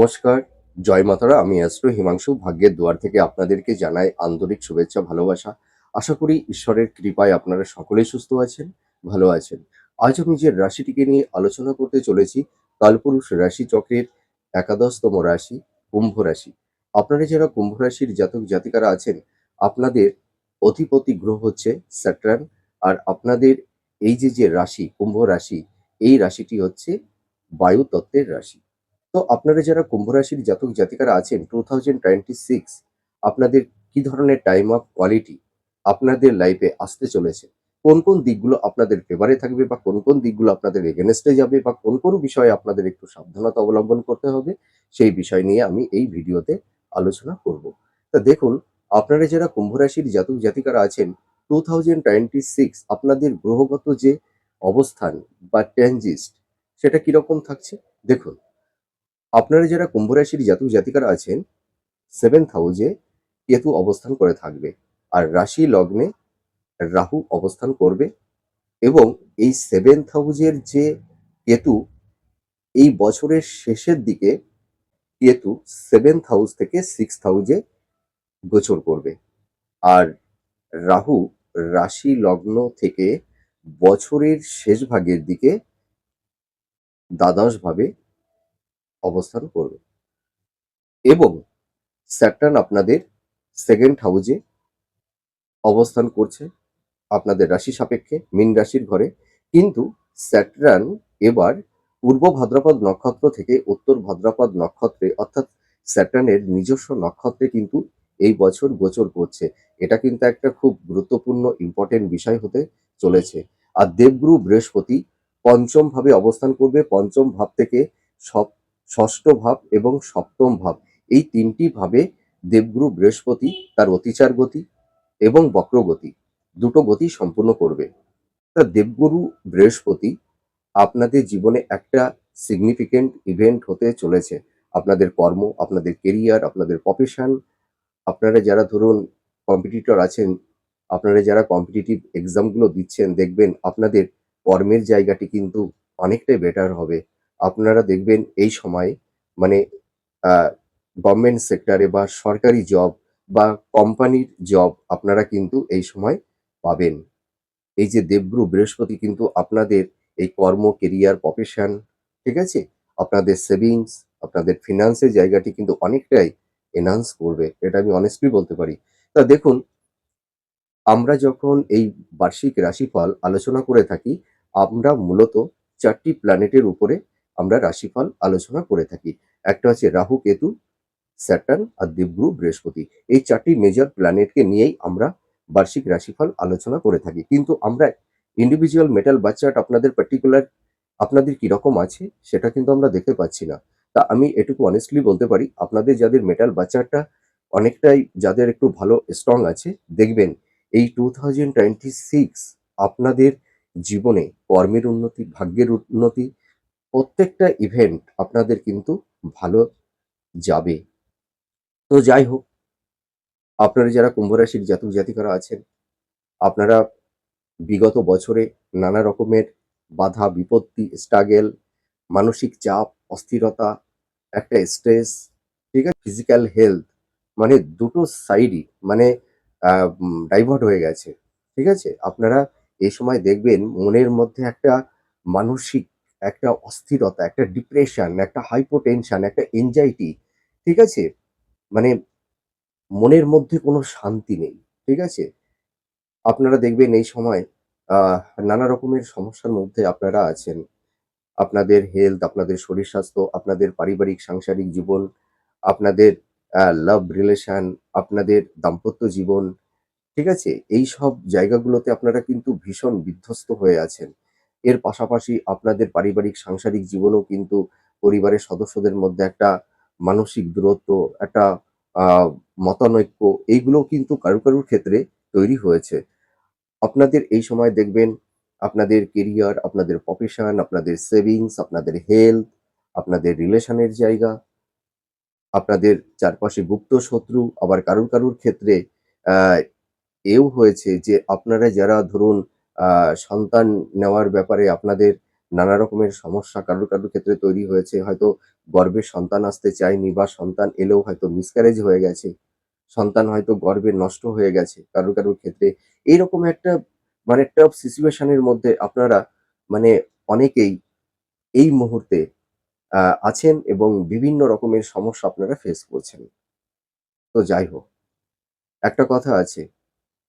নমস্কার, জয় মাতারা। আমি অ্যাস্ট্রো হিমাংশু। ভাগ্যের দুয়ার থেকে আপনাদেরকে জানাই আন্তরিক শুভেচ্ছা, ভালোবাসা। আশা করি ঈশ্বরের কৃপায় আপনারা সকলেই সুস্থ আছেন, ভালো আছেন। আজ আমি যে রাশিটিকে নিয়ে আলোচনা করতে চলেছি, কালপুরুষ রাশিচক্রের একাদশতম রাশি কুম্ভ রাশি। আপনারা যারা কুম্ভ রাশির জাতক জাতিকারা আছেন, আপনাদের অধিপতি গ্রহ হচ্ছে স্যাটার্ন। আর আপনাদের এই যে রাশি কুম্ভ রাশি, এই রাশিটি হচ্ছে বায়ু তত্ত্বের রাশি। তো আপনারা যারা কুম্ভ রাশির জাতক জাতিকারা আছেন, 2026 আপনাদের কি ধরনের টাইম অফ কোয়ালিটি আপনাদের লাইফে আসতে চলেছে, কোন কোন দিকগুলো আপনাদের ফেভারে থাকবে বা কোন কোন দিকগুলো আপনাদের এগেনস্টে যাবে বা কোন কোন বিষয়ে আপনাদের একটু সাবধানতা অবলম্বন করতে হবে, সেই বিষয় নিয়ে আমি এই ভিডিওতে আলোচনা করব। তা দেখুন, আপনারা যারা কুম্ভ রাশির জাতক জাতিকারা আছেন, 2026 আপনাদের গ্রহগত যে অবস্থান বা ট্রানজিট, সেটা কিরকম থাকছে দেখুন। আপনারা যারা কুম্ভ রাশির জাতক জাতিকারা আছেন, 7th হাউসে কেতু অবস্থান করে থাকবে, আর রাশি লগ্নে রাহু অবস্থান করবে। এবং এই 7th হাউসের যে কেতু, এই বছরের শেষের দিকে কেতু 7th হাউস থেকে 6th হাউসে গোচর করবে। আর রাহু রাশি লগ্ন থেকে বছরের শেষ ভাগের দিকে দ্বাদশ ভাবে অবস্থান করবে। এবং স্যাটার্ন আপনাদের 2nd হাউসে অবস্থান করছে আপনাদের রাশি সাপেক্ষে মীন রাশির ঘরে। কিন্তু স্যাটার্ন এবার পূর্ব ভাদ্রপদ নক্ষত্র থেকে উত্তর ভাদ্রপদ নক্ষত্রে, অর্থাৎ স্যাটার্নের নিজস্ব নক্ষত্রে কিন্তু এই বছর গোচর করছে। এটা কিন্তু একটা খুব গুরুত্বপূর্ণ ইম্পর্টেন্ট বিষয় হতে চলেছে। আর দেবগুরু বৃহস্পতি পঞ্চম ভাবে অবস্থান করবে। পঞ্চম ভাব থেকে ষষ্ঠ ভাব এবং সপ্তম ভাব, এই তিনটি ভাবে দেবগুরু বৃহস্পতি তার অতিচার গতি এবং বক্রগতি দুটো গতি সম্পূর্ণ করবে। তা দেবগুরু বৃহস্পতি আপনাদের জীবনে একটা সিগনিফিকেন্ট ইভেন্ট হতে চলেছে। আপনাদের কর্ম, আপনাদের কেরিয়ার, আপনাদের প্রফেশন, আপনারা যারা ধরুন কম্পিটিটর আছেন, আপনারা যারা কম্পিটিটিভ এক্সামগুলো দিচ্ছেন, দেখবেন আপনাদের কর্মের জায়গাটি কিন্তু অনেকটাই বেটার হবে। আপনারা দেখবেন এই সময় মানে গভর্নমেন্ট সেক্টরে বা সরকারি জব বা কোম্পানির জব আপনারা কিন্তু এই সময় পাবেন। এই যে দেবগুরু বৃহস্পতি কিন্তু আপনাদের এই কর্ম, কেরিয়ার, প্রফেশন, ঠিক আছে? আপনাদের সেভিংস, আপনাদের ফিন্যান্সের জায়গাটি কিন্তু অনেকটাই এনহান্স করবে। এটা আমি অনেস্টলি বলতে পারি। তা দেখুন, আমরা যখন এই বার্ষিক রাশিফল আলোচনা করে থাকি, আমরা মূলত ৪ টি প্ল্যানেটের উপরে আমরা রাশিফল আলোচনা করে থাকি। একটা হচ্ছে রাহু, কেতু, স্যাটার্ন আর দেবগুরু বৃহস্পতি। এই ৪ টি মেজর প্ল্যানেটকে নিয়েই আমরা বার্ষিক রাশিফল আলোচনা করে থাকি। কিন্তু আমরা ইন্ডিভিজুয়াল মেটাল বার্থ চার্ট আপনাদের পার্টিকুলার আপনাদের কিরকম আছে সেটা কিন্তু আমরা দেখতে পাচ্ছি না। তা আমি এটুকু অনেস্টলি বলতে পারি, আপনাদের যাদের মেটাল বার্থ চার্টটা অনেকটাই যাদের একটু ভালো স্ট্রং আছে, দেখবেন এই 2026 আপনাদের জীবনে কর্মের উন্নতি, ভাগ্যের উন্নতি, প্রত্যেকটা ইভেন্ট আপনাদের কিন্তু ভালো যাবে। তো যাই হোক, আপনারা যারা কুম্ভ রাশির জাতক জাতিকারা আছেন, আপনারা বিগত বছরে নানা রকমের বাধা বিপত্তি, স্ট্রাগেল, মানসিক চাপ, অস্থিরতা, একটা স্ট্রেস, ঠিক আছে? ফিজিক্যাল হেলথ, মানে দুটো সাইডই মানে ডাইভার্ট হয়ে গেছে, ঠিক আছে? আপনারা এই সময় দেখবেন মনের মধ্যে একটা মানসিক একটা অস্থিরতা, একটা ডিপ্রেশন, একটা হাইপোটেনশন, একটা এনজাইটি, ঠিক আছে? মানে মনের মধ্যে কোনো শান্তি নেই, ঠিক আছে? আপনারা দেখবেন এই সময় আহ নানা রকমের সমস্যার মধ্যে আপনারা আছেন। আপনাদের হেলথ, আপনাদের শরীর স্বাস্থ্য, আপনাদের পারিবারিক সাংসারিক জীবন, আপনাদের লাভ রিলেশন, আপনাদের দাম্পত্য জীবন, ঠিক আছে? এই সব জায়গাগুলোতে আপনারা কিন্তু ভীষণ বিধ্বস্ত হয়ে আছেন। এর পাশাপাশি আপনাদের পারিবারিক সাংসারিক জীবনেও কিন্তু পরিবারের সদস্যদের মধ্যে একটা মানসিক দূরত্ব, একটা আ মতানৈক্য, এইগুলোও কিন্তু কারুর ক্ষেত্রে তৈরি হয়েছে। আপনাদের এই সময় দেখবেন আপনাদের কেরিয়ার, আপনাদের প্রফেশন, আপনাদের সেভিংস, আপনাদের হেলথ, আপনাদের রিলেশনের জায়গা, আপনাদের চারপাশে গুপ্ত শত্রু, আবার কারুর ক্ষেত্রে আ এও হয়েছে যে আপনারা যারা ধরুন সন্তান নেওয়ার ব্যাপারে আপনাদের নানা রকমের সমস্যা কারোর ক্ষেত্রে তৈরি হয়েছে। হয়তো গর্ভে সন্তান আসতে চায়নি বা সন্তান এলেও হয়তো মিসক্যারেজ হয়ে গেছে। সন্তান হয়তো গর্ভে নষ্ট হয়ে গেছে কারোর ক্ষেত্রে। এইরকম একটা মানে টাফ সিচুয়েশন এর মধ্যে আপনারা মানে অনেকেই এই মুহূর্তে আ আছেন এবং বিভিন্ন রকমের সমস্যা আপনারা ফেস করছেন। তো যাই হোক, একটা কথা আছে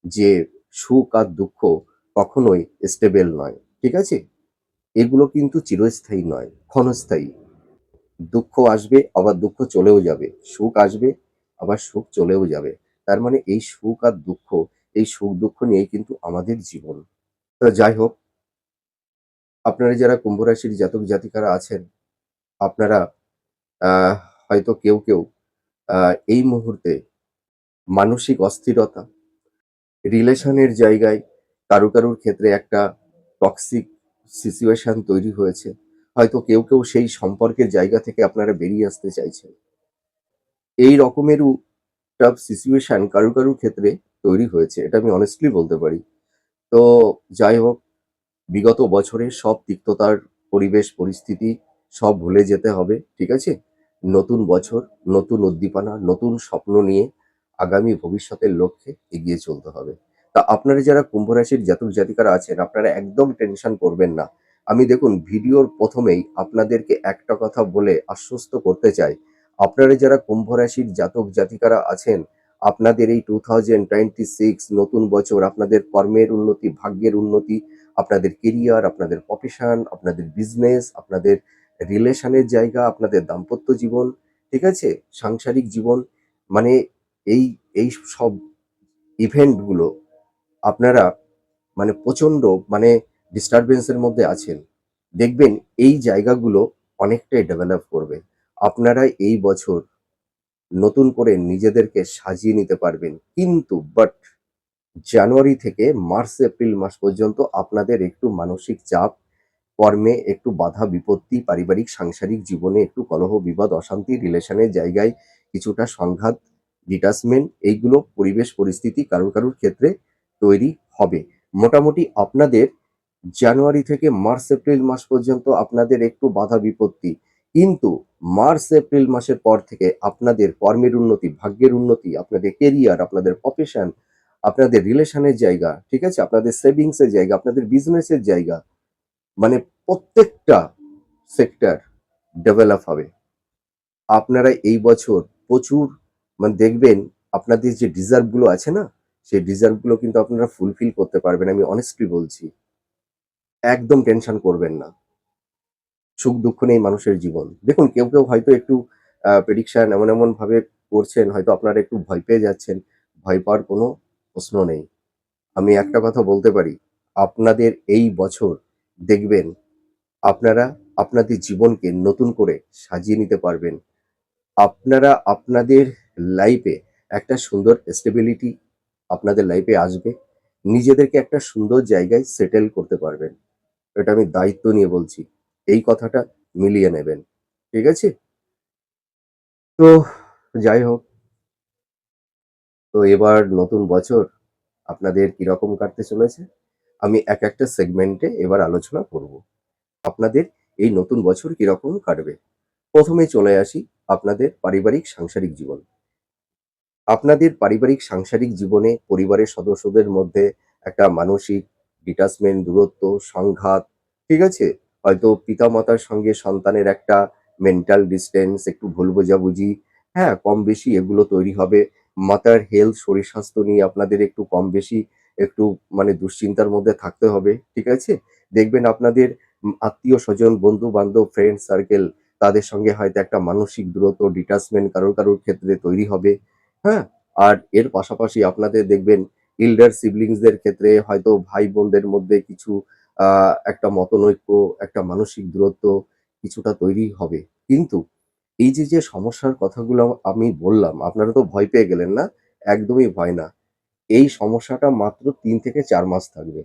যে সুখ আর দুঃখ কখনোই স্টেবল নয়। ঠিক আছে? এগুলো কিন্তু চিরস্থায়ী নয়, ক্ষণস্থায়ী। দুঃখ আসবে আবার দুঃখ চলেও যাবে। সুখ আসবে আবার সুখ চলেও যাবে। তার মানে এই সুখ আর দুঃখ, এই সুখ-দুঃখ নিয়েই কিন্তু আমাদের জীবন। তো যাই হোক, আপনারা যারা কুম্ভ রাশির জাতক-জাতিকারা আছেন, আপনারা আ হয়তো কেউ আ এই মুহূর্তে মানসিক অস্থিরতা, রিলেশনের জায়গায় কারো ক্ষেত্রে একটা টক্সিক সিচুয়েশন তৈরি হয়েছে। হয়তো কেউ সেই সম্পর্কের জায়গা থেকে আপনারা বেরিয়ে আসতে চাইছেন। এই রকমেরও টাফ সিচুয়েশন কারো ক্ষেত্রে তৈরি হয়েছে। এটা আমি honestly বলতে পারি। তো যাই হোক, বিগত বছরের সব তিক্ততার পরিবেশ পরিস্থিতি সব ভুলে যেতে হবে। ঠিক আছে? নতুন বছর, নতুন উদ্দীপনা, নতুন স্বপ্ন নিয়ে আগামী ভবিষ্যতের লক্ষ্যে এগিয়ে চলতে হবে। তা আপনারা যারা কুম্ভ রাশির জাতক-জাতিকারা আছেন, আপনারা একদম টেনশন করবেন না। আমি দেখুন ভিডিওর ১ম এই আপনাদেরকে একটা কথা বলে আশ্বস্ত করতে চাই। আপনারা যারা কুম্ভ রাশির জাতক-জাতিকারা আছেন, আপনাদের এই 2026 নতুন বছর আপনাদের কর্মের উন্নতি, ভাগ্যের উন্নতি, আপনাদের কেরিয়ার, আপনাদের প্রফেশন, আপনাদের বিজনেস, আপনাদের রিলেশনের জায়গা, আপনাদের দাম্পত্য জীবন, ঠিক আছে? সাংসারিক জীবন মানে এই এই সব ইভেন্ট গুলো আপনারা মানে প্রচন্ড মানে ডিস্টার্বেন্স এর মধ্যে আছেন। দেখবেন এই জায়গাগুলো অনেকটাই ডেভেলপ করবে। আপনারা এই বছর নতুন করে নিজেদেরকে সাজিয়ে নিতে পারবেন। কিন্তু জানুয়ারি থেকে মার্চ, এপ্রিল মাস পর্যন্ত আপনাদের একটু মানসিক চাপ, কর্মে একটু বাধা বিপত্তি, পারিবারিক সাংসারিক জীবনে একটু কলহ বিবাদ, অশান্তি, রিলেশনের জায়গায় কিছুটা সংঘাত, ডিটাচমেন্ট এইগুলো পরিবেশ পরিস্থিতি কারোর ক্ষেত্রে তৈরি হবে। মোটামুটি আপনাদের জানুয়ারি থেকে মার্চ, এপ্রিল মাস পর্যন্ত আপনাদের একটু বাধা বিপত্তি। কিন্তু মার্চ, এপ্রিল মাসের পর থেকে আপনাদের কর্মের উন্নতি, ভাগ্যের উন্নতি, আপনাদের কেরিয়ার, আপনাদের প্রফেশন, আপনাদের রিলেশনের জায়গা, ঠিক আছে? আপনাদের সেভিংস এর জায়গা, আপনাদের বিজনেসের জায়গা মানে প্রত্যেকটা সেক্টর ডেভেলপ হবে। আপনারা এই বছর প্রচুর মানে দেখবেন আপনাদের যে ডিজার্ভ গুলো আছে না? সেই ডিজার্ভ গুলো কিন্তু আপনারা ফুলফিল করতে পারবেন। আমি honestly বলছি। একদম টেনশন করবেন না। সুখ-দুঃখ নেই মানুষের জীবন। দেখুন কেউ হয়তো একটু প্রেডিকশন এমন ভাবে করছেন, হয়তো আপনারা একটু ভয় পেয়ে যাচ্ছেন। ভয় পাওয়ার কোনো প্রশ্ন নেই। আমি একটা কথা বলতে পারি, আপনাদের এই বছর দেখবেন আপনারা আপনাদের জীবনকে নতুন করে সাজিয়ে নিতে পারবেন। আপনারা আপনাদের লাইফে একটা সুন্দর স্টেবিলিটি আপনাদের লাইফে আসবে। নিজেদেরকে একটা সুন্দর জায়গায় সেটেল করতে পারবেন। এটা আমি দায়িত্ব নিয়ে বলছি। এই কথাটা মিলিয়ে নেবেন। ঠিক আছে? তো যাই হোক, তো এবার নতুন বছর আপনাদের কিরকম কাটতে চলেছে? আমি একটা সেগমেন্টে এবার আলোচনা করব। আপনাদের এই নতুন বছর কিরকম কাটবে? ১ম এ চলে আসি আপনাদের পারিবারিক সাংসারিক জীবন। আপনাদের পারিবারিক সাংসারিক জীবনে পরিবারের সদস্যদের মধ্যে একটা মানসিক ডিটাচমেন্ট, দূরত্ব, সংঘাত, ঠিক আছে? হয়তো পিতামাতার সঙ্গে সন্তানের একটা মেন্টাল ডিসট্যান্স, একটু ভুল বোঝাবুঝি, হ্যাঁ? কম বেশি এগুলো তৈরি হবে। মাতার হেলথ, শরীর স্বাস্থ্য নিয়ে আপনাদের একটু কম বেশি একটু মানে দুশ্চিন্তার মধ্যে থাকতে হবে, ঠিক আছে? দেখবেন আপনাদের আত্মীয়-স্বজন, বন্ধু-বান্ধব, ফ্রেন্ড সার্কেল তাদের সঙ্গে হয়তো একটা মানসিক দূরত্ব, ডিটাচমেন্ট কারোর ক্ষেত্রে তৈরি হবে। হ্যাঁ? আর এর পাশাপাশি আপনাদের দেখবেন এল্ডার সিবলিংস দের ক্ষেত্রে হয়তো ভাই-বোনদের মধ্যে কিছু আ একটা মতনৈক্য, একটা মানসিক দূরত্ব কিছুটা তৈরি হবে। কিন্তু এই যে সমস্যার কথাগুলো আমি বললাম, আপনারা তো ভয় পেয়ে গেলেন না? একদমই ভয় না। এই সমস্যাটা মাত্র ৩ থেকে ৪ মাস থাকবে।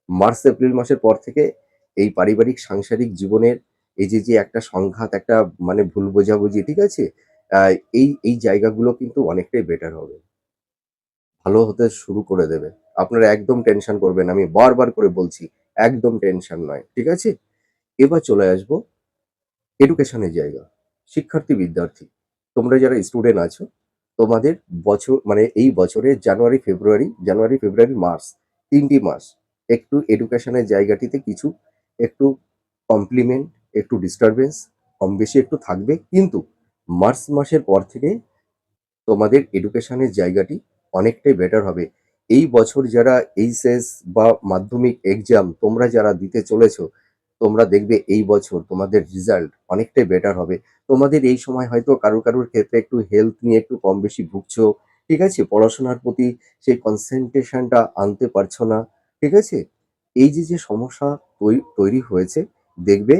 মার্চ, এপ্রিল মাসের পর থেকে এই পারিবারিক সাংসারিক জীবনের এই যে একটা সংঘাত, একটা মানে ভুল বোঝাবুঝি, ঠিক আছে? আ এই জায়গাগুলো কিন্তু অনেকটাই বেটার হবে। ভালো হতে শুরু করে দেবে। আপনারা একদম টেনশন করবেন না। আমি বারবার করে বলছি, একদম টেনশন নয়। ঠিক আছে? এবার চলে আসবো এডুকেশনের জায়গা। শিক্ষার্থী, বিদ্যার্থী, তোমরা যারা স্টুডেন্ট আছো, তোমাদের বছর মানে এই বছরের জানুয়ারি, ফেব্রুয়ারি, মার্চ ৩ টি মাস একটু এডুকেশনের জায়গাটিতে কিছু একটু কমপ্লিমেন্ট, একটু ডিস্টার্বেন্স কম বেশি একটু থাকবে। কিন্তু মার্চ মাসের পর থেকে তোমাদের এডুকেশনের জায়গাটি অনেকটাই বেটার হবে। এই বছর যারা এইচএস বা মাধ্যমিক এক্সাম তোমরা যারা দিতে চলেছো, তোমরা দেখবে এই বছর তোমাদের রেজাল্ট অনেকটাই বেটার হবে। তোমাদের এই সময় হয়তো কারুর ক্ষেত্রে একটু হেলথ নিয়ে একটু কম বেশি ভুগছো, ঠিক আছে? পড়াশোনার প্রতি সেই কনসেন্ট্রেশনটা আনতে পারছো না, ঠিক আছে? এই যে সমস্যা তৈরি হয়েছে, দেখবে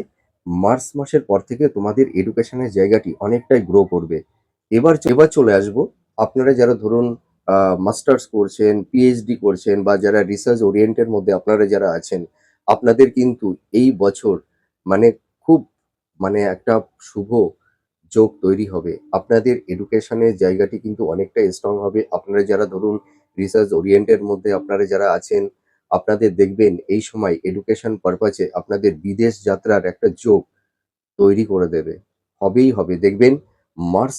মার্চ মাসের পর থেকে তোমাদের এডুকেশনের জায়গাটি অনেকটাই গ্রো করবে। এবার চলে আসবো, আপনারা যারা ধরুন মাস্টার্স করছেন, পিএইচডি করছেন বা যারা রিসার্চ ওরিয়েন্টের মধ্যে আপনারা যারা আছেন, আপনাদের কিন্তু এই বছর মানে খুব মানে একটা শুভ যোগ তৈরি হবে। আপনাদের এডুকেশনের জায়গাটি কিন্তু অনেকটাই স্ট্রং হবে। আপনারা যারা ধরুন রিসার্চ ওরিয়েন্টের মধ্যে আপনারা যারা আছেন, আপনাদের দেখবেন এই সময় এডুকেশন পারপাসে আপনাদের বিদেশ যাত্রার একটা যোগ তৈরি করে দেবে। হবেই হবে। দেখবেন মার্চ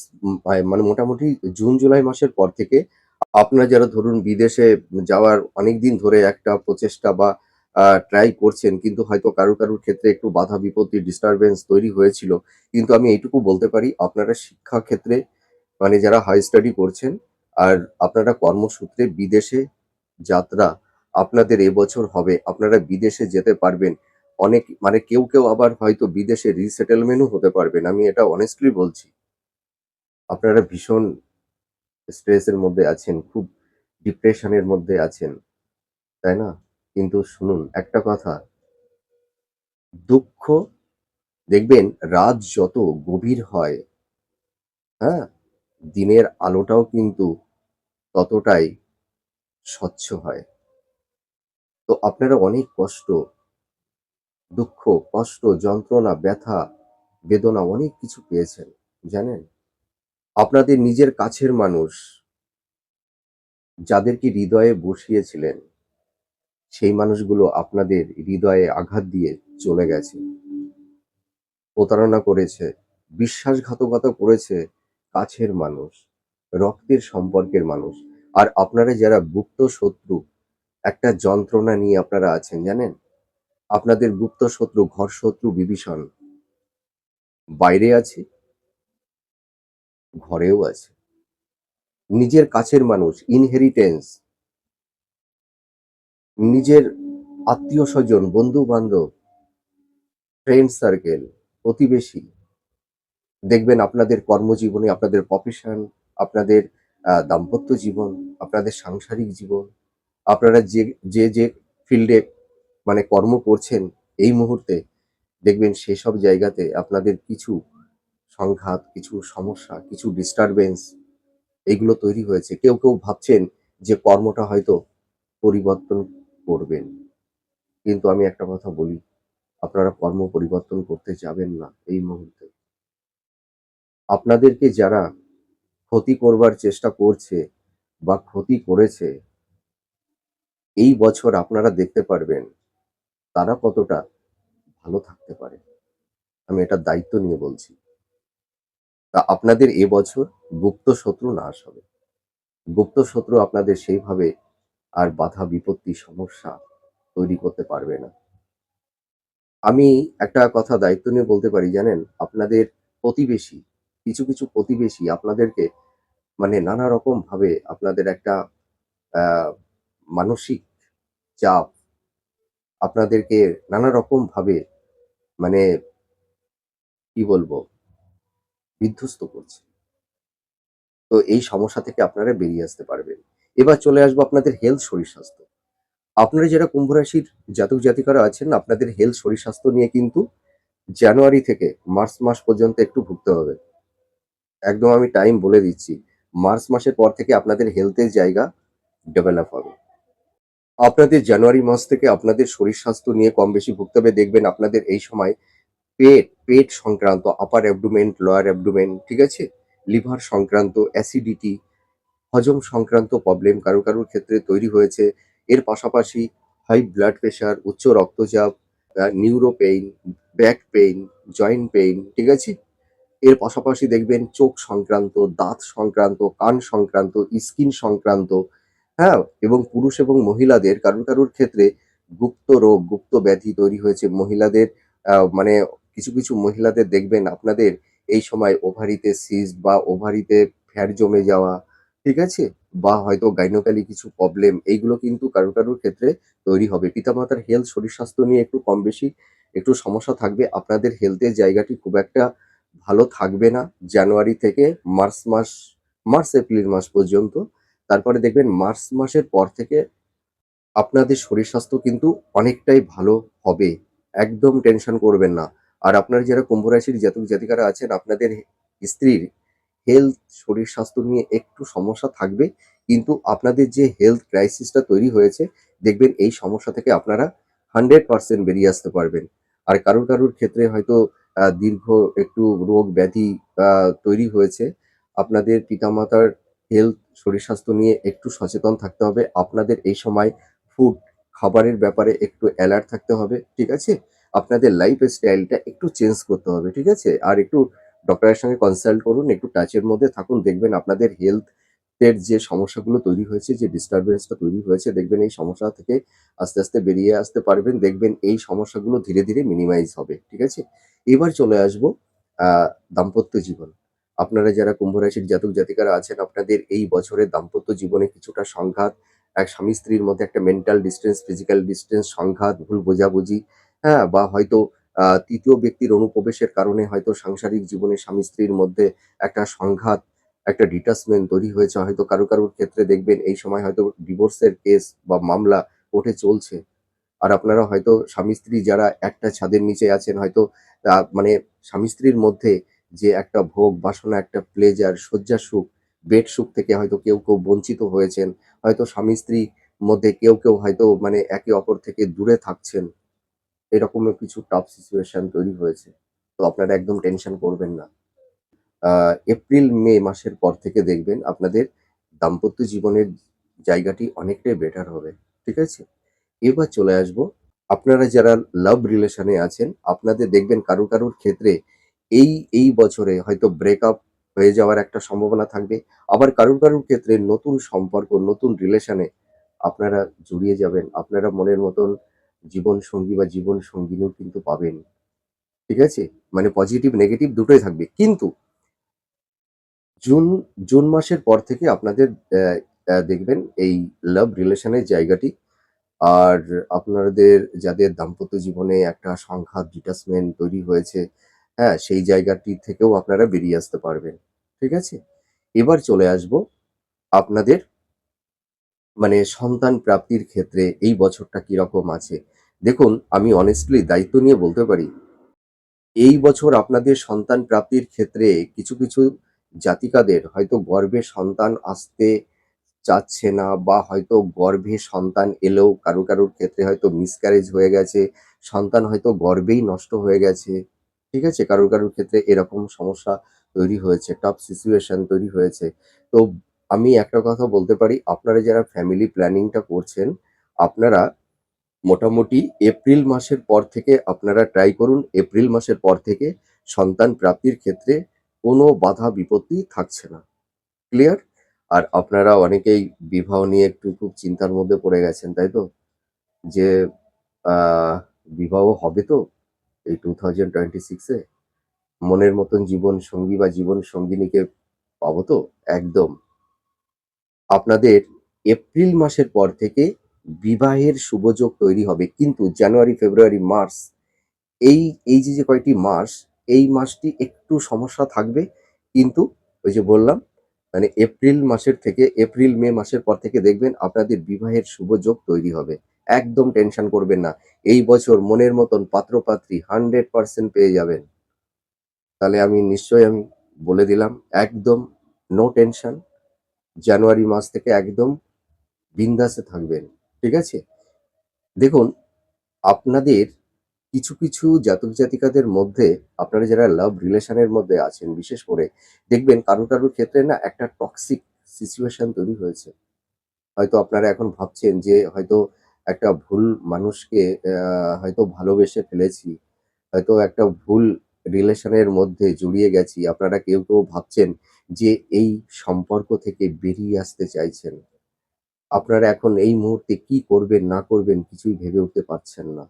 মানে মোটামুটি জুন-জুলাই মাসের পর থেকে আপনারা যারা ধরুন বিদেশে যাওয়ার অনেকদিন ধরে একটা প্রচেষ্টা বা ট্রাই করছেন, কিন্তু হয়তো কারুর ক্ষেত্রে একটু বাধা বিপত্তি, ডিস্টার্বেন্স তৈরি হয়েছিল। কিন্তু আমি এইটুকু বলতে পারি, আপনারা শিক্ষা ক্ষেত্রে মানে যারা হাই স্টাডি করছেন আর আপনারা কর্মসূত্রে বিদেশে যাত্রা আপনাদের এবছর হবে। আপনারা বিদেশে যেতে পারবেন। অনেক মানে কেউ আবার হয়তো বিদেশে রিসেটেলমেন্টও হতে পারবেন। আমি এটা অনেস্টলি বলছি। আপনারা ভীষণ স্ট্রেসের মধ্যে আছেন, খুব ডিপ্রেশনের মধ্যে আছেন, তাই না? কিন্তু শুনুন একটা কথা, দুঃখ দেখবেন রাত যত গভীর হয়, হ্যাঁ? দিনের আলোটাও কিন্তু ততটাই স্বচ্ছ হয়। তো আপনারা অনেক কষ্ট, দুঃখ, কষ্ট, যন্ত্রণা, ব্যথা, বেদনা অনেক কিছু পেয়েছেন, জানেন? আপনাদের নিজের কাছের মানুষ যাদেরকে হৃদয়ে বসিয়েছিলেন, সেই মানুষগুলো আপনাদের হৃদয়ে আঘাত দিয়ে চলে গেছে, প্রতারণা করেছে, বিশ্বাসঘাতকতা করেছে কাছের মানুষ, রক্তের সম্পর্কের মানুষ। আর আপনারা যারা গুপ্ত শত্রু, একটা যন্ত্রণা নিয়ে আপনারা আছেন, জানেন? আপনাদের গুপ্ত শত্রু, ঘর শত্রু বিভীষণ বাইরে আছে, ঘরেও আছে। নিজের কাছের মানুষ, ইনহেরিটেন্স, নিজের আত্মীয়-স্বজন, বন্ধু-বান্ধব, ফ্রেন্ড সার্কেল, প্রতিবেশী, দেখবেন আপনাদের কর্মজীবনে, আপনাদের প্রফেশন, আপনাদের দাম্পত্য জীবন, আপনাদের সাংসারিক জীবন, আপনারা যে ফিল্ডে মানে কর্ম করছেন এই মুহূর্তে, দেখবেন সেসব জায়গাতে আপনাদের কিছু সংঘাত, কিছু সমস্যা, কিছু ডিস্টার্বেন্স এগুলো তৈরি হয়েছে। কেউ ভাবছেন যে কর্মটা হয়তো পরিবর্তন করবেন। কিন্তু আমি একটা কথা বলি, আপনারা কর্ম পরিবর্তন করতে যাবেন না এই মুহূর্তে। আপনাদেরকে যারা ক্ষতি করবার চেষ্টা করছে বা ক্ষতি করেছে, এই বছর আপনারা দেখতে পারবেন তারা কতটা ভালো থাকতে পারে। আমি এটার দায়িত্ব নিয়ে বলছি। তা আপনাদের এবছর গুপ্ত শত্রু নাশ হবে। গুপ্ত শত্রু আপনাদের সেইভাবে আর বাধা বিপত্তি সমস্যা তৈরি করতে পারবে না। আমি একটা কথা দায়িত্ব নিয়ে বলতে পারি, জানেন? আপনাদের প্রতিবেশী, কিছু প্রতিবেশী আপনাদেরকে মানে নানা রকমভাবে আপনাদের একটা আ মানসিক চাপ, আপনাদেরকে নানা রকমভাবে মানে কি বলবো? বিধ্বস্ত করছে। তো এই সমস্যা থেকে আপনারা বেরিয়ে আসতে পারবেন। এবার চলে আসবো আপনাদের হেলথ, শরীর-স্বাস্থ্য। আপনারা যারা কুম্ভ রাশির জাতক-জাতিকারা আছেন, আপনাদের হেলথ, শরীর-স্বাস্থ্য নিয়ে কিন্তু জানুয়ারি থেকে মার্চ মাস পর্যন্ত একটু ভুগতে হবে। একদম আমি টাইম বলে দিচ্ছি। মার্চ মাসের পর থেকে আপনাদের হেলথের জায়গা ডেভেলপ হবে। আপনাদের জানুয়ারি মাস থেকে আপনাদের শরীর-স্বাস্থ্য নিয়ে কম বেশি ভুগতে হবে। দেখবেন আপনাদের এই সময় পেট সংক্রান্ত আপার অ্যাবডোমেন, লোয়ার অ্যাবডোমেন, ঠিক আছে? লিভার সংক্রান্ত অ্যাসিডিটি, হজম সংক্রান্ত প্রবলেম কারুর ক্ষেত্রে তৈরি হয়েছে। এর পাশাপাশি হাই ব্লাড প্রেশার, উচ্চ রক্তচাপ, neuro pain, back pain, joint pain, ঠিক আছে? এর পাশাপাশি দেখবেন চোখ সংক্রান্ত, দাঁত সংক্রান্ত, কান সংক্রান্ত, স্কিন সংক্রান্ত, হ্যাঁ? এবং পুরুষ এবং মহিলাদের কারুর ক্ষেত্রে গুপ্ত রোগ, গুপ্ত ব্যাধি তৈরি হয়েছে। মহিলাদের মানে কিছু মহিলাদের দেখবেন আপনাদের এই সময় ওভারিতে সিস্ট বা ওভারিতে ফ্যাট জমে যাওয়া, ঠিক আছে? বা হয়তো গাইনোকলি কিছু প্রবলেম এইগুলো কিন্তু কারুর ক্ষেত্রে তৈরি হবে। পিতামাতার হেলথ শরীর স্বাস্থ্য নিয়ে একটু কম বেশি একটু সমস্যা থাকবে। আপনাদের হেলথের জায়গাটি খুব একটা ভালো থাকবে না জানুয়ারি থেকে মার্চ মাস, মার্চ এপ্রিল মাস পর্যন্ত। তারপরে দেখবেন মার্চ মাসের পর থেকে আপনাদের শরীর স্বাস্থ্য কিন্তু অনেকটাই ভালো হবে। একদম টেনশন করবেন না। আর আপনারা যারা কুম্ভ রাশির জাতক জাতিকারা আছেন আপনাদের স্ত্রীর হেলথ শরীর স্বাস্থ্য নিয়ে একটু সমস্যা থাকবে। কিন্তু আপনাদের যে হেলথ ক্রাইসিসটা তৈরি হয়েছে দেখবেন এই সমস্যা থেকে আপনারা 100% বেরিয়ে আসতে পারবেন। আর কারুর ক্ষেত্রে হয়তো দীর্ঘ একটু রোগ ব্যাধি তৈরি হয়েছে। আপনাদের পিতামাতার হেলথ শরীর স্বাস্থ্য নিয়ে একটু সচেতন থাকতে হবে। আপনাদের এই সময় ফুড খাবারের ব্যাপারে একটু অ্যালার্ট থাকতে হবে, ঠিক আছে? আপনাদের লাইফ স্টাইলটা একটু চেঞ্জ করতে হবে, ঠিক আছে? আর একটু ডক্টরের সঙ্গে কনসাল্ট করুন, একটু টাচের মধ্যে থাকুন। দেখবেন আপনাদের হেলথ এর যে সমস্যাগুলো তৈরি হয়েছে, যে ডিস্টার্বেন্সটা তৈরি হয়েছে, দেখবেন এই সমস্যা থেকে আস্তে বেরিয়ে আসতে পারবেন। দেখবেন এই সমস্যাগুলো ধীরে মিনিমাইজ হবে, ঠিক আছে? এবার চলে আসবো আ দাম্পত্য জীবন। আপনারা যারা কুম্ভ রাশির জাতক জাতিকারা আছেন, আপনাদের এই বছরের দাম্পত্য জীবনে কিছুটা সংঘাত, এক স্বামী-স্ত্রীর মধ্যে একটা মেন্টাল ডিসট্যান্স, ফিজিক্যাল ডিসট্যান্স, সংঘাত, ভুল বোঝাবুঝি, হ্যাঁ? বা হয়তো ৩য় ব্যক্তির অনুপ্রবেশের কারণে হয়তো সাংসারিক জীবনে স্বামী-স্ত্রীর মধ্যে একটা সংঘাত, একটা ডিটাচমেন্ট তৈরি হয়েছে। হয়তো কারুর ক্ষেত্রে দেখবেন এই সময় হয়তো ডিভোর্সের কেস বা মামলা কোর্টে চলছে। আর আপনারা হয়তো স্বামী-স্ত্রী যারা একটা ছাদের নিচে আছেন হয়তো মানে স্বামী-স্ত্রীর মধ্যে যে একটা ভোগ বাসনা, একটা প্লেজার, শয্যা সুখ, বেড সুখ থেকে হয়তো কেউ বঞ্চিত হয়েছেন। হয়তো স্বামী-স্ত্রী মধ্যে কেউ হয়তো মানে একে অপর থেকে দূরে থাকছেন। এরকমও কিছু টাফ সিচুয়েশন তৈরি হয়েছে। তো আপনারা একদম টেনশন করবেন না। আ এপ্রিল-মে মাসের পর থেকে দেখবেন আপনাদের দাম্পত্য জীবনের জায়গাটি অনেকটাই বেটার হবে। ঠিক আছে? এবার চলে আসবো আপনারা যারা লাভ রিলেশন এ আছেন, আপনাদের দেখবেন কারুর ক্ষেত্রে এই বছরে হয়তো ব্রেকআপ হয়ে যাওয়ার একটা সম্ভাবনা থাকবে। আবার কারুর ক্ষেত্রে নতুন সম্পর্ক, নতুন রিলেশন এ আপনারা জড়িয়ে যাবেন। আপনারা মনের মতন জীবনসঙ্গী বা জীবনসঙ্গিনীও কিন্তু পাবেন। ঠিক আছে? মানে পজিটিভ নেগেটিভ দুটোই থাকবে। কিন্তু জুন জুন মাসের পর থেকে আপনাদের অ্যা দেখবেন এই লাভ রিলেশন এর জায়গাটি আর আপনাদের যাদের দাম্পত্য জীবনে একটা সংঘাত ডিটাচমেন্ট তৈরি হয়েছে, হ্যাঁ? সেই জায়গাটি থেকেও আপনারা বেরিয়ে আসতে পারবেন। ঠিক আছে? এবার চলে আসবো আপনাদের মানে সন্তান প্রাপ্তির ক্ষেত্রে এই বছরটা কিরকম আছে? দেখুন আমি honestly দায়িত্ব নিয়ে বলতে পারি, এই বছর আপনাদের সন্তান প্রাপ্তির ক্ষেত্রে কিছু জাতিকাদের হয়তো গর্ভে সন্তান আসতে চাচ্ছে না বা হয়তো গর্ভে সন্তান এলেও কারুর ক্ষেত্রে হয়তো মিসক্যারেজ হয়ে গেছে। সন্তান হয়তো গর্ভেই নষ্ট হয়ে গেছে। ঠিক আছে? কারুর ক্ষেত্রে এরকম সমস্যা তৈরি হয়েছে, টাফ সিচুয়েশন তৈরি হয়েছে। তো আমি একটা কথা বলতে পারি, আপনারা যারা ফ্যামিলি প্ল্যানিং টা করছেন, আপনারা মোটামুটি এপ্রিল মাসের পর থেকে আপনারা ট্রাই করুন। এপ্রিল মাসের পর থেকে সন্তান প্রাপ্তির ক্ষেত্রে কোনো বাধা বিপত্তি থাকছে না। ক্লিয়ার? আর আপনারা অনেকেই বিবাহ নিয়ে একটু খুব চিন্তার মধ্যে পড়ে গেছেন, তাই তো? যে আ বিবাহ হবে তো এই 2026 এ? মনের মতন জীবন সঙ্গী বা জীবন সঙ্গিনীকে পাবো তো? একদম। আপনাদের এপ্রিল মাসের পর থেকে বিবাহের শুভযোগ তৈরি হবে। কিন্তু জানুয়ারি, ফেব্রুয়ারি, মার্চ এই এই যে কয়টি মাস, এই মাসটি একটু সমস্যা থাকবে। কিন্তু ওই যে বললাম মানে এপ্রিল মাসের থেকে এপ্রিল, মে মাসের পর থেকে দেখবেন আপনাদের বিবাহের শুভ যোগ তৈরি হবে। একদম টেনশন করবেন না। এই বছর মনের মতন পাত্র-পাত্রী 100% পেয়ে যাবেন। তাহলে আমি নিশ্চয়ই বলে দিলাম একদম নো টেনশন। জানুয়ারি মাস থেকে একদম বিন্দাসে থাকবেন। ঠিক আছে? দেখুন আপনাদের কিছু জাতক জাতিকাদের মধ্যে আপনারা যারা লাভ রিলেশন এর মধ্যে আছেন বিশেষ করে দেখবেন কারুর ক্ষেত্রে না একটা টক্সিক সিচুয়েশন তৈরি হয়েছে। হয়তো আপনারা এখন ভাবছেন যে হয়তো একটা ভুল মানুষকে হয়তো ভালোবেসে ফেলেছি। হয়তো একটা ভুল রিলেশনের মধ্যে জড়িয়ে গেছি। আপনারা কেউ ভাবছেন যে এই সম্পর্ক থেকে বেরিয়ে আসতে চাইছেন। আপনারা এখন এই মুহূর্তে কি করবেন না করবেন কিছুই ভেবে উঠতে পারছেন না।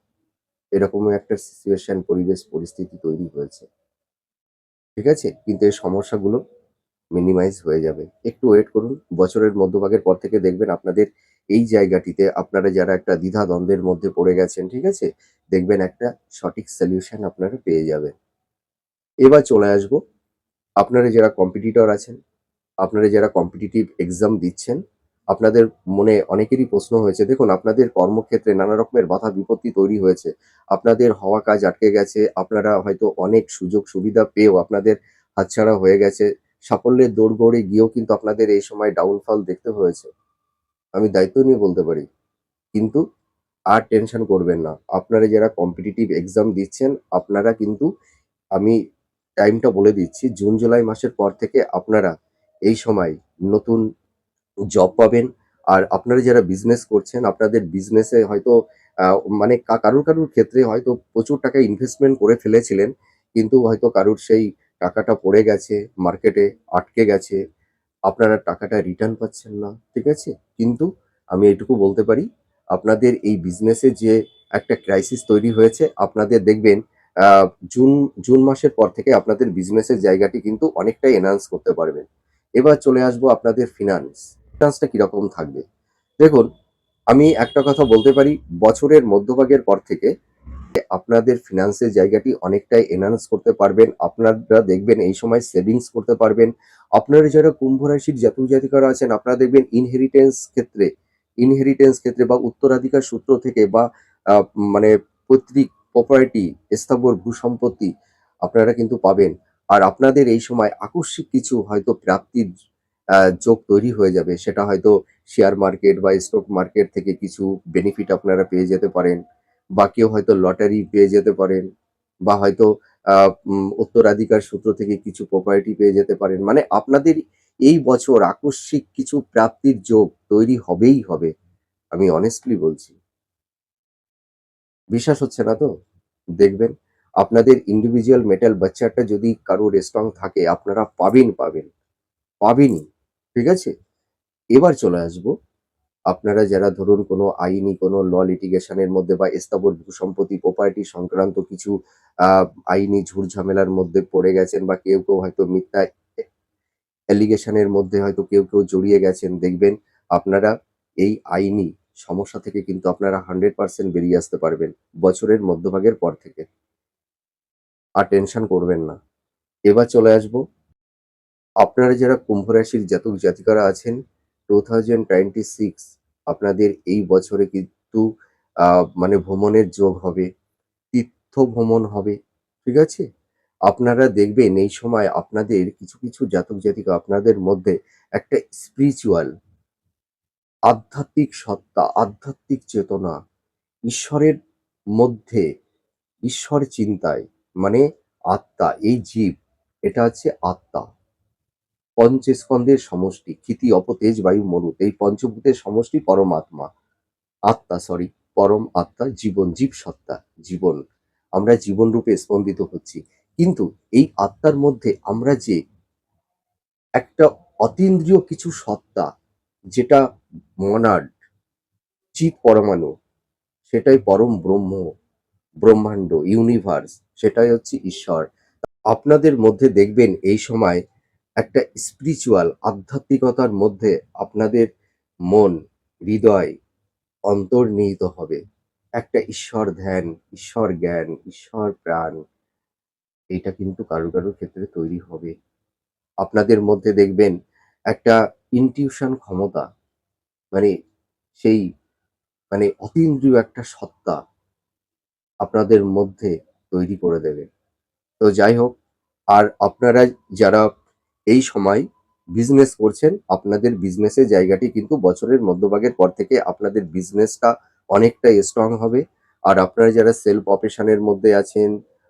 এরকমই একটা সিচুয়েশন, পরিবেশ, পরিস্থিতি তৈরি হয়েছে। ঠিক আছে? কিন্তু এই সমস্যাগুলো মিনিমাইজ হয়ে যাবে। একটু ওয়েট করুন। বছরের মধ্যভাগের পর থেকে দেখবেন আপনাদের এই জায়গাটিতে আপনারা যারা একটা দ্বিধা-দ্বন্দ্বের মধ্যে পড়ে গেছেন, ঠিক আছে? দেখবেন একটা সঠিক সলিউশন আপনারা পেয়ে যাবেন। এবার চলে আসবো, আপনারা যারা কম্পিটিটর আছেন, আপনারা যারা কম্পিটিটিভ এক্সাম দিচ্ছেন, আপনাদের মনে অনেকেরই প্রশ্ন হয়েছে। দেখুন, আপনাদের কর্মক্ষেত্রে নানা রকমের বাধা বিপত্তি তৈরি হয়েছে। আপনাদের হওয়া কাজ আটকে গেছে। আপনারা হয়তো অনেক সুযোগ সুবিধা পেয়েও আপনাদের হাতছাড়া হয়ে গেছে। সাফল্যের দোরগোড়ে গিয়েও কিন্তু আপনাদের এই সময় ডাউনফল দেখতে হয়েছে। আমি দায়িত্ব নিয়ে বলতে পারি। কিন্তু আর টেনশন করবেন না। আপনারা যারা কম্পিটিটিভ এক্সাম দিচ্ছেন, আপনারা কিন্তু, আমি টাইমটা বলে দিচ্ছি, জুন-জুলাই মাসের পর থেকে আপনারা এই সময় নতুন জব পাবেন। আর আপনারা যারা বিজনেস করছেন, আপনাদের বিজনেসে হয়তো আ মানে কারুর ক্ষেত্রে হয়তো প্রচুর টাকা ইনভেস্টমেন্ট করে ফেলেছিলেন। কিন্তু হয়তো কারুর সেই টাকাটা পড়ে গেছে, মার্কেটে আটকে গেছে। আপনারা টাকাটা রিটার্ন পাচ্ছেন না। ঠিক আছে? কিন্তু আমি এটুকু বলতে পারি, আপনাদের এই বিজনেসে যে একটা ক্রাইসিস তৈরি হয়েছে, আপনাদের দেখবেন আ জুন জুন মাসের পর থেকে আপনাদের বিজনেসের জায়গাটি কিন্তু অনেকটাই এনহান্স করতে পারবেন। এবার চলে আসবো আপনাদের ফিন্যান্স। ফিন্যান্সটা কিরকম থাকবে? দেখুন, আমি একটা কথা বলতে পারি, বছরের মধ্যভাগের পর থেকে আপনাদের ফিন্যান্সের জায়গাটি অনেকটাই এনহান্স করতে পারবেন। আপনারা দেখবেন এই সময় সেভিংস করতে পারবেন। আপনারা যারা কুম্ভ রাশির জাতক জাতিকারা আছেন, আপনারা দেখবেন ইনহেরিটেন্স ক্ষেত্রে বা উত্তরাধিকার সূত্র থেকে বা আ মানে পৈতৃক প্রপার্টি, স্থাবর ভূ-সম্পত্তি আপনারা কিন্তু পাবেন। আর আপনাদের এই সময় আকস্মিক কিছু হয়তো প্রাপ্তির যোগ তৈরি হয়ে যাবে। সেটা হয়তো শেয়ার মার্কেট বা স্টক মার্কেট থেকে কিছু বেনিফিট আপনারা পেয়ে যেতে পারেন। বা কেউ হয়তো লটারি পেয়ে যেতে পারেন, বা হয়তো আ উত্তরাধিকার সূত্র থেকে কিছু প্রপার্টি পেয়ে যেতে পারেন। মানে আপনাদের এই বছর আকস্মিক কিছু প্রাপ্তির যোগ তৈরি হবেই হবে। আমি honestly বলছি। বিশ্বাস হচ্ছে না তো? দেখবেন আপনাদের ইন্ডিভিজুয়াল মেটাল বাচ্চাটা যদি কারোর স্ট্রং থাকে, আপনারা পাবেনই। ঠিক আছে? এবার চলে আসবো, আপনারা যারা ধরুন কোনো আইনি কোনো লিটিগেশন এর মধ্যে বা স্থাবর ভূ-সম্পত্তি প্রপার্টি সংক্রান্ত কিছু আ আইনি ঝুট-ঝামেলার মধ্যে পড়ে গেছেন, বা কেউ হয়তো মিথ্যা অ্যালিগেশন এর মধ্যে হয়তো কেউ জড়িয়ে গেছেন, দেখবেন আপনারা এই আইনি সমস্যা থেকে কিন্তু আপনারা 100% বেরিয়ে আসতে পারবেন বছরের মধ্যভাগের পর থেকে। আর টেনশন করবেন না। এবার চলে আসবো, আপনারা যারা কুম্ভ রাশির জাতক জাতিকারা আছেন, 2026 আপনাদের এই বছরে কিন্তু আ মানে ভ্রমণের যোগ হবে, তীর্থ ভ্রমণ হবে। ঠিক আছে? আপনারা দেখবেন এই সময় আপনাদের কিছু জাতক জাতিকা আপনাদের মধ্যে একটা স্পিরিচুয়াল, আধ্যাত্মিক সত্তা, আধ্যাত্মিক চেতনা, ঈশ্বরের মধ্যে, ঈশ্বর চিন্তায়, মানে আত্মা, এই জীব, এটা হচ্ছে আত্মা। পঞ্চস্কন্দের সমষ্টি, ক্ষিতি, অপ, তেজ, বায়ু, মরুত। এই পঞ্চভূতের সমষ্টি পরমাত্মা। আত্মা, সরি, পরম আত্মা, জীবন, জীবসত্তা, জীবন। আমরা জীবন রূপে স্পন্দিত হচ্ছি। কিন্তু এই আত্মার মধ্যে আমরা যে একটা অতীন্দ্রিয় কিছু সত্তা, যেটা মনাড, চিৎ পরমাণু, সেটাই পরম ব্রহ্ম, ব্রহ্মাণ্ড, ইউনিভার্স, সেটাই হচ্ছে ঈশ্বর। আপনাদের মধ্যে দেখবেন এই সময় একটা স্পিরিচুয়াল আধ্যাত্মিকতার মধ্যে আপনাদের মন, হৃদয় অন্তর্নিহিত হবে। একটা ঈশ্বর ধ্যান, ঈশ্বর জ্ঞান, ঈশ্বর প্রাণ, এটা কিন্তু কারো ক্ষেত্রে তৈরি হবে। আপনাদের মধ্যে দেখবেন একটা ইনটিউশন ক্ষমতা, মানে সেই মানে অতীন্দ্রিয় একটা সত্তা আপনাদের মধ্যে তৈরি করে দেবে। তো যাই হোক, আর আপনারা যারা এই সময় বিজনেস করছেন, আপনাদের বিজনেসের জায়গাটি কিন্তু বছরের মধ্যভাগের পর থেকে আপনাদের বিজনেসটা অনেকটাই স্ট্রং হবে। আর আপনারা যারা সেলফ প্রফেশন এর মধ্যে আছেন,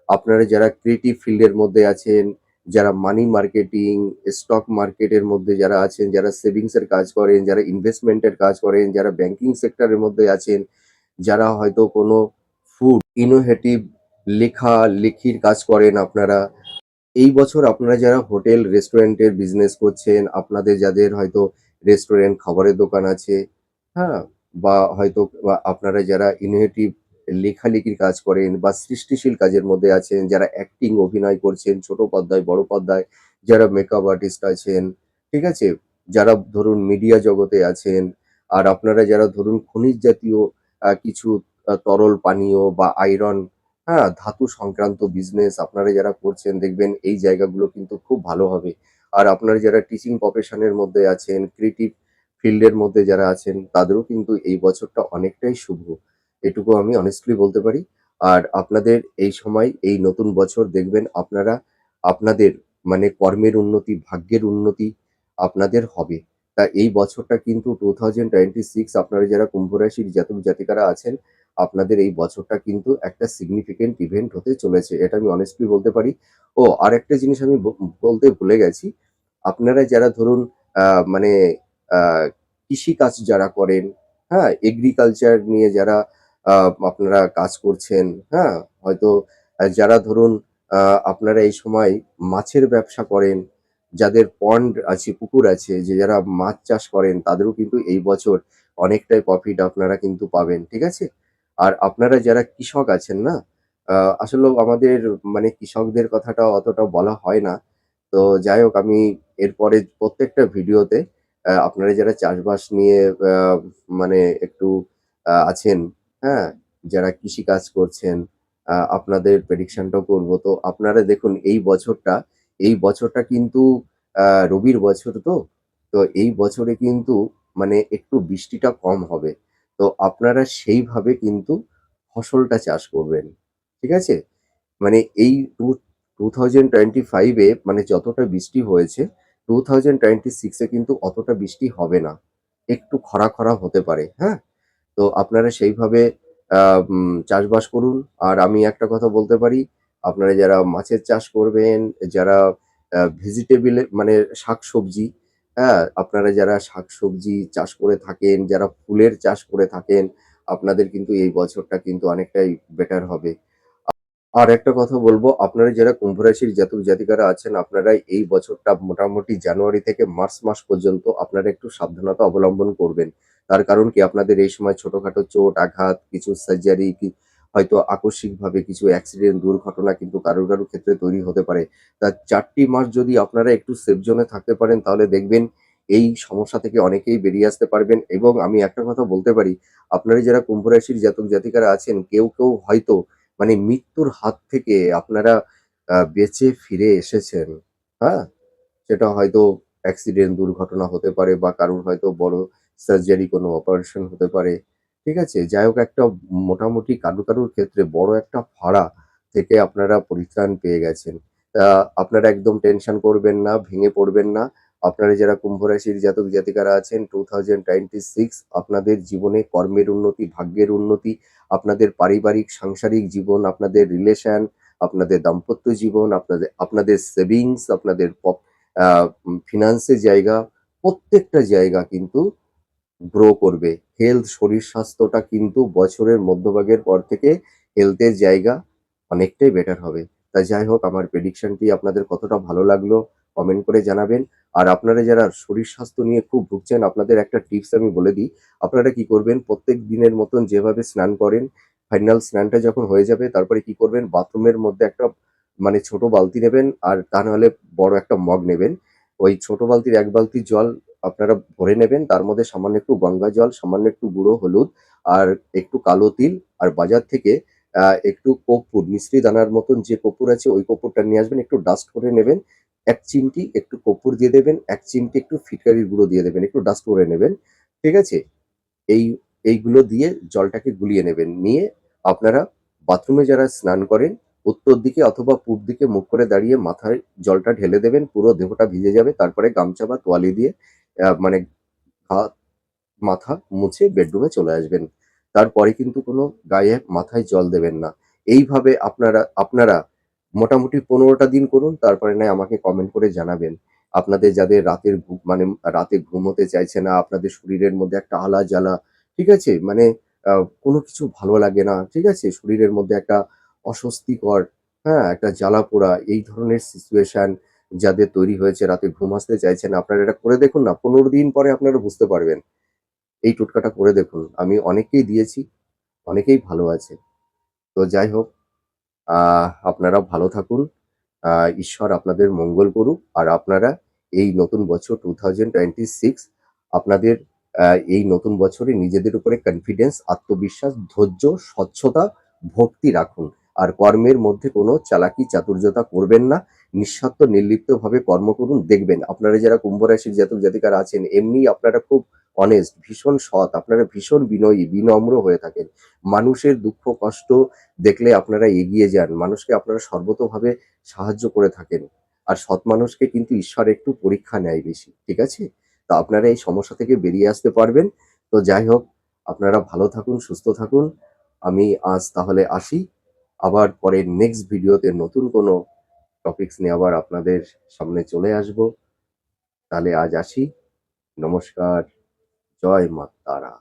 আপনারা যারা ক্রিয়েটিভ ফিল্ডের মধ্যে আছেন, যারা মানি মার্কেটিং, স্টক মার্কেটের মধ্যে যারা আছেন, যারা সেভিংস এর কাজ করেন, যারা ইনভেস্টমেন্ট এর কাজ করেন, যারা ব্যাংকিং সেক্টরের মধ্যে আছেন, যারা হয়তো কোনো ফুড ইনোভেটিভ লেখির কাজ করেন আপনারা, এই বছর আপনারা যারা হোটেল রেস্টুরেন্টের বিজনেস করছেন, আপনাদের যাদের হয়তো রেস্টুরেন্ট খাবারের দোকান আছে, হ্যাঁ? বা হয়তো আপনারা যারা ইনোভেটিভ লেখালেখির কাজ করেন বা সৃষ্টিশীল কাজের মধ্যে আছেন, যারা অ্যাক্টিং অভিনয় করছেন, ছোট পর্দায়, বড় পর্দায়, যারা মেকআপ আর্টিস্ট আছেন, ঠিক আছে? যারা ধরুন মিডিয়া জগতে আছেন, আর আপনারা যারা ধরুন খনিজ জাতীয় কিছু তরল পানীয় বা আয়রন, হ্যাঁ, ধাতু সংক্রান্ত বিজনেস আপনারা যারা করছেন দেখবেন এই জায়গাগুলো কিন্তু খুব ভালো হবে। আর আপনারা যারা টিচিং প্রফেশন এর মধ্যে আছেন, ক্রিয়েটিভ ফিল্ডের মধ্যে যারা আছেন তাদেরও কিন্তু এই বছরটা অনেকটাই শুভ। এটুকু আমি অনেস্টলি বলতে পারি। আর আপনাদের এই সময় এই নতুন বছর দেখবেন আপনারা আপনাদের মানে কর্মের উন্নতি, ভাগ্যের উন্নতি আপনাদের হবে। তা এই বছরটা কিন্তু 2026 আপনারা যারা কুম্ভ রাশির জাতক জাতিকারা আছেন আপনাদের এই বছরটা কিন্তু একটা সিগনিফিকেন্ট ইভেন্ট হতে চলেছে। এটা আমি অনেস্টলি বলতে পারি। ও আরেকটা জিনিস আমি বলতে ভুলে গেছি। আপনারা যারা ধরুন আ মানে আ কৃষিকাজ যারা করেন, হ্যাঁ? এগ্রিকালচার নিয়ে যারা আ আপনারা কাজ করছেন, হ্যাঁ? হয়তো যারা ধরুন আ আপনারা এই সময় মাছের ব্যবসা করেন, যাদের পন্ড আছে, পুকুর আছে, যে যারা মাছ চাষ করেন তাদেরও কিন্তু এই বছর অনেকটাই প্রফিট আপনারা কিন্তু পাবেন। ঠিক আছে? আর আপনারা যারা কৃষক আছেন না? আ আসলেও আমাদের মানে কৃষকদের কথাটা অতটা বলা হয় না। তো যাই হোক আমি এরপরে প্রত্যেকটা ভিডিওতে আপনারা যারা চাষবাস নিয়ে আ মানে একটু আছেন, হ্যাঁ? যারা কৃষিকাজ করছেন, আপনাদের প্রেডিকশন টাও করব। তো আপনারা দেখুন এই বছরটা কিন্তু রবির বছর তো। তো এই বছরে কিন্তু মানে একটু বৃষ্টিটা কম হবে। তো আপনারা সেইভাবে কিন্তু ফসলটা চাষ করবেন। ঠিক আছে? মানে এই 2025 এ মানে যতটা বৃষ্টি হয়েছে, 2026 এ কিন্তু অতটা বৃষ্টি হবে না। একটু খরা হতে পারে, হ্যাঁ? তো আপনারা সেইভাবে আ চাষবাস করুন। আর আমি একটা কথা বলতে পারি, আপনারা যারা মাছের চাষ করবেন, যারা ভেজিটেবল এ মানে শাকসবজি, হ্যাঁ? আপনারা যারা শাকসবজি চাষ করে থাকেন, যারা ফুলের চাষ করে থাকেন, আপনাদের কিন্তু এই বছরটা কিন্তু অনেকটাই বেটার হবে। আর একটা কথা বলবো, আপনারা যারা কুম্ভ রাশির জাতক জাতিকারা আছেন, আপনারা এই বছরটা মোটামুটি জানুয়ারি থেকে মার্চ মাস পর্যন্ত আপনারা একটু সাবধানতা অবলম্বন করবেন। তার কারণ কি আপনাদের এই সময় ছোটখাটো চোট, আঘাত, কিছু সার্জারি হয়তো আকস্মিকভাবে কিছু অ্যাক্সিডেন্ট, দুর্ঘটনা কিন্তু কারো ক্ষেত্রে তৈরি হতে পারে। তা ৪ টি মাস যদি আপনারা একটু সেফ জোনে থাকতে পারেন তাহলে দেখবেন এই সমস্যা থেকে অনেকেই বেরিয়ে আসতে পারবেন এবং আমি একটা কথা বলতে পারি, আপনারা যারা কুম্ভ রাশির জাতক জাতিকারা আছেন কেউ হয়তো মানে মৃত্যুর হাত থেকে আপনারা বেঁচে ফিরে এসেছেন, হ্যাঁ? সেটা হয়তো অ্যাক্সিডেন্ট, দুর্ঘটনা হতে পারে বা কারোর হয়তো বড় সার্জারি কোনো অপারেশন হতে পারে। ঠিক আছে? যাই হোক একটা মোটামুটি কারুর ক্ষেত্রে বড় একটা ফাঁড়া থেকে আপনারা পরিত্রাণ পেয়ে গেছেন। আ আপনারা একদম টেনশন করবেন না, ভেঙে পড়বেন না। আপনারা যারা কুম্ভ রাশির জাতক জাতিকারা আছেন 2026 আপনাদের জীবনে কর্মের উন্নতি, ভাগ্যের উন্নতি, আপনাদের পারিবারিক সাংসারিক জীবন, আপনাদের রিলেশন, আপনাদের দাম্পত্য জীবন, আপনাদের আপনাদের সেভিংস, আপনাদের আ ফিন্যান্সের জায়গা, প্রত্যেকটা জায়গা কিন্তু গ্রো করবে। হেলথ শরীর স্বাস্থ্যটা কিন্তু বছরের মধ্যভাগের পর থেকে হেলথের জায়গা অনেকটাই বেটার হবে। যাই হোক আমার প্রেডিকশনটি আপনাদের কতটা ভালো লাগলো কমেন্ট করে জানাবেন। আর আপনারা যারা শরীর স্বাস্থ্য নিয়ে খুব ভুগছেন আপনাদের একটা টিপস আমি বলে দিই। আপনারা কি করবেন প্রত্যেক দিনের মতন যেভাবে স্নান করেন, ফাইনাল স্নানটা যখন হয়ে যাবে তারপরে কি করবেন বাথরুমের মধ্যে একটা মানে ছোট বালতি নেবেন আর তা নাহলে বড় একটা মগ নেবেন। ওই ছোট বালতির ১ বালতি জল আপনারা ভরে নেবেন। তার মধ্যে সামান্য একটু গঙ্গা জল, সামান্য একটু গুঁড়ো হলুদ আর একটু কালো তিল আর বাজার থেকে একটু কর্পূর, মিছরি দানার মতন যে কর্পূর আছে ওই কর্পূরটা নিয়ে আসবেন। একটু ডাস্ট করে নেবেন। ১ চিমটি একটু কর্পূর দিয়ে দেবেন, ১ চিমটি একটু ফিটকারির গুঁড়ো দিয়ে দেবেন। একটু ডাস্ট করে নেবেন। ঠিক আছে? এই এইগুলো দিয়ে জলটাকে গুলিয়ে নেবেন। নিয়ে আপনারা বাথরুমে যারা স্নান করেন, উত্তর দিকে অথবা পূব দিকে মুখ করে দাঁড়িয়ে মাথায় জলটা ঢেলে দেবেন। পুরো দেহটা ভিজে যাবে। তারপরে গামছা বা তোয়ালে দিয়ে মানে হাত, মাথা মুছে বেডরুমে চলে আসবেন। তারপরে কিন্তু কোনো গায়ে মাথায় জল দেবেন না। এইভাবে আপনারা আপনারা মোটামুটি ১৫ টা দিন করুন। তারপরে নয় আমাকে কমেন্ট করে জানাবেন। আপনাদের যাদের রাতের মানে রাতে ঘুম হতে চাইছে না, আপনাদের শরীরের মধ্যে একটা আলা-জ্বালা, ঠিক আছে? মানে আ কোনো কিছু ভালো লাগে না, ঠিক আছে? শরীরের মধ্যে একটা অস্বস্তিকর, হ্যাঁ? একটা জ্বালাপোড়া এই ধরনের সিচুয়েশন যাদের তৈরি হয়েছে, রাতে ঘুম আসতে চাইছে না, আপনারা এটা করে দেখুন না। ১৫ দিন পরে আপনারা বুঝতে পারবেন। এই টোটকাটা করে দেখুন। আমি অনেককেই দিয়েছি, অনেকেই ভালো আছে। তো যাই হোক, আপনারা ভালো থাকুন। আ ঈশ্বর আপনাদের মঙ্গল করুক। আর আপনারা এই নতুন বছর 2026 আপনাদের আ এই নতুন বছরে নিজেদের উপরে কনফিডেন্স, আত্মবিশ্বাস, ধৈর্য, স্বচ্ছতা, ভক্তি রাখুন। আর কর্মের মধ্যে কোনো চালাকি চাতুর্যতা করবেন না। নিঃস্বার্থ নির্লিপ্তভাবে কর্ম করুন। দেখবেন আপনারা যারা কুম্ভ রাশির জাতক জাতিকারা আছেন, এমনিই আপনারা খুব অনেস্ট, ভীষণ সৎ, আপনারা ভীষণ বিনয়ী, বিনম্র হয়ে থাকেন। মানুষের দুঃখ কষ্ট দেখলে আপনারা এগিয়ে যান। মানুষকে আপনারা সর্বতোভাবে সাহায্য করে থাকেন। আর সৎ মানুষকে কিন্তু ঈশ্বর একটু পরীক্ষা নেয় বেশি। ঠিক আছে? তো আপনারা এই সমস্যা থেকে বেরিয়ে আসতে পারবেন। তো যাই হোক, আপনারা ভালো থাকুন, সুস্থ থাকুন। আমি আজ তাহলে আসি। আবার পরে নেক্সট ভিডিওতে নতুন কোনো টপিকস নিয়ে আবার আপনাদের সামনে চলে আসবো। তাহলে আজ আসি। নমস্কার। জয় মা তারা।